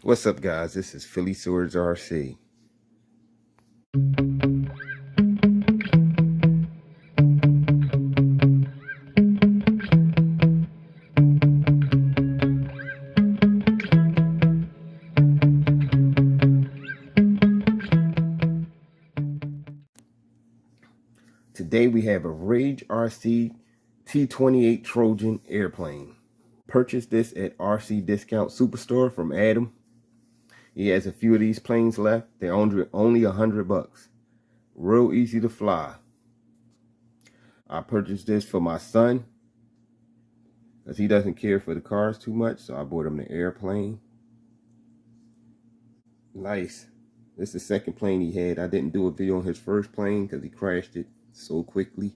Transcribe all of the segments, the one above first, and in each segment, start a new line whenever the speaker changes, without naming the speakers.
What's up, guys? This is Phillyswords RC. Today we have a RC T28 Trojan airplane. Purchased this at RC Discount Superstore from Adam. He has a few of these planes left. They're only $100. Real easy to fly. I purchased this for my son because he doesn't care for the cars too much, so I bought him the airplane. Nice. This is the second plane he had. I didn't do a video on his first plane because he crashed it so quickly.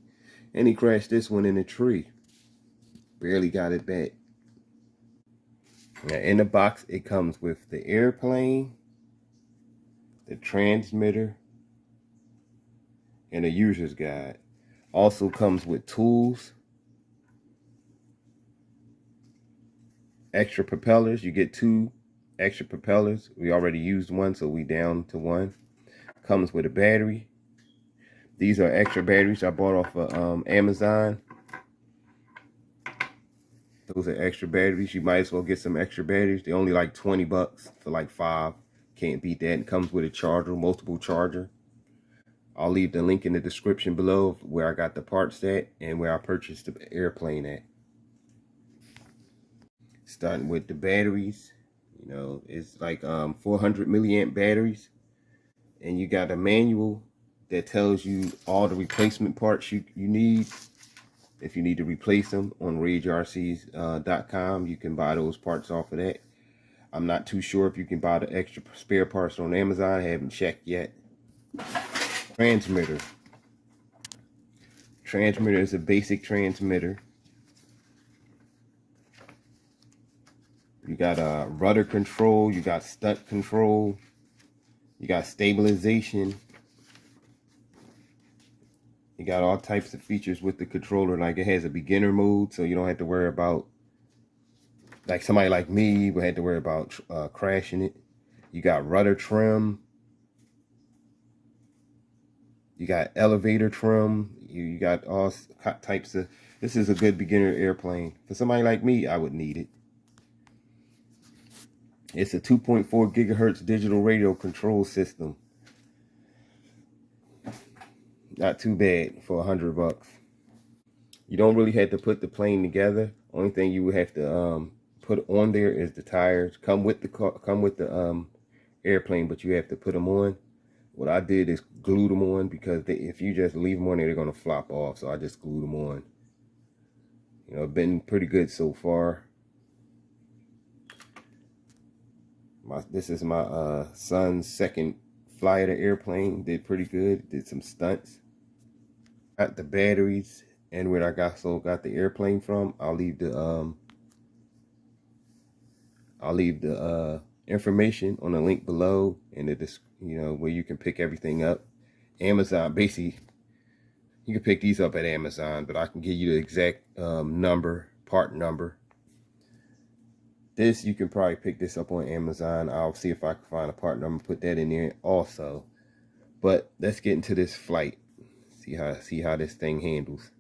And he crashed this one in a tree. Barely got it back. Now in the box, it comes with the airplane, the transmitter, and a user's guide. Also comes with tools, extra propellers. You get 2 extra propellers. We already used one, so we down to 1. Comes with a battery. These are extra batteries I bought off of Amazon. Those are extra batteries. You might as well get some extra batteries. They're only like $20 for like 5. Can't beat that. It comes with a charger, multiple charger. I'll leave the link in the description below of where I got the parts at and where I purchased the airplane at. Starting with the batteries, you know, it's like 400 milliamp batteries, and you got a manual that tells you all the replacement parts you need. If you need to replace them on ragercs.com, you can buy those parts off of that. I'm not too sure if you can buy the extra spare parts on Amazon. I haven't checked yet. Transmitter. Transmitter is a basic transmitter. You got rudder control, you got stunt control, you got stabilization. You got all types of features with the controller. Like it has a beginner mode, so you don't have to worry about, like somebody like me would have to worry about crashing it. You got rudder trim. You got elevator trim. You got all types of, this is a good beginner airplane. For somebody like me, I would need it. It's a 2.4 gigahertz digital radio control system. Not too bad for $100. You don't really have to put the plane together. Only thing you would have to put on there is the tires. Come with the airplane, but you have to put them on. What I did is glue them on because if you just leave them on there, they're gonna flop off. So I just glued them on. You know, been pretty good so far. This is my son's second fly of the airplane. Did pretty good. Did some stunts. Got the batteries and where I got the airplane from. I'll leave the information on the link below, and you know, where you can pick everything up. Amazon, basically, you can pick these up at Amazon, but I can give you the exact part number. This, you can probably pick this up on Amazon. I'll see if I can find a part number, put that in there also. But let's get into this flight. See how this thing handles.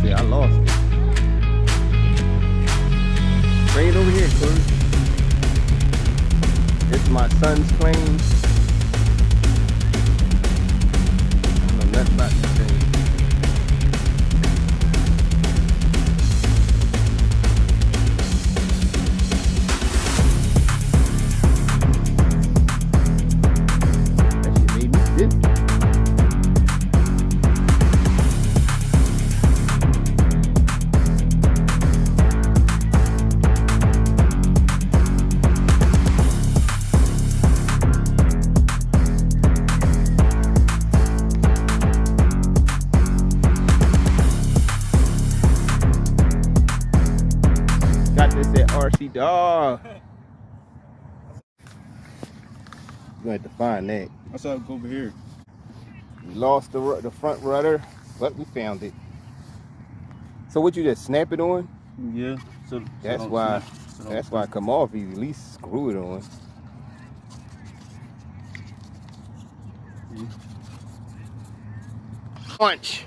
I lost it. Bring it over here, Corey. It's my son's plane. I don't know nothing about this thing. That shit made me dizzy. RC. Oh, you have to find that.
I saw it go over here.
We lost the front rudder, but we found it. So what, you just snap it on?
Yeah. So
That's why. That's why I come off easy. At least screw it on.
Yeah.
Punch.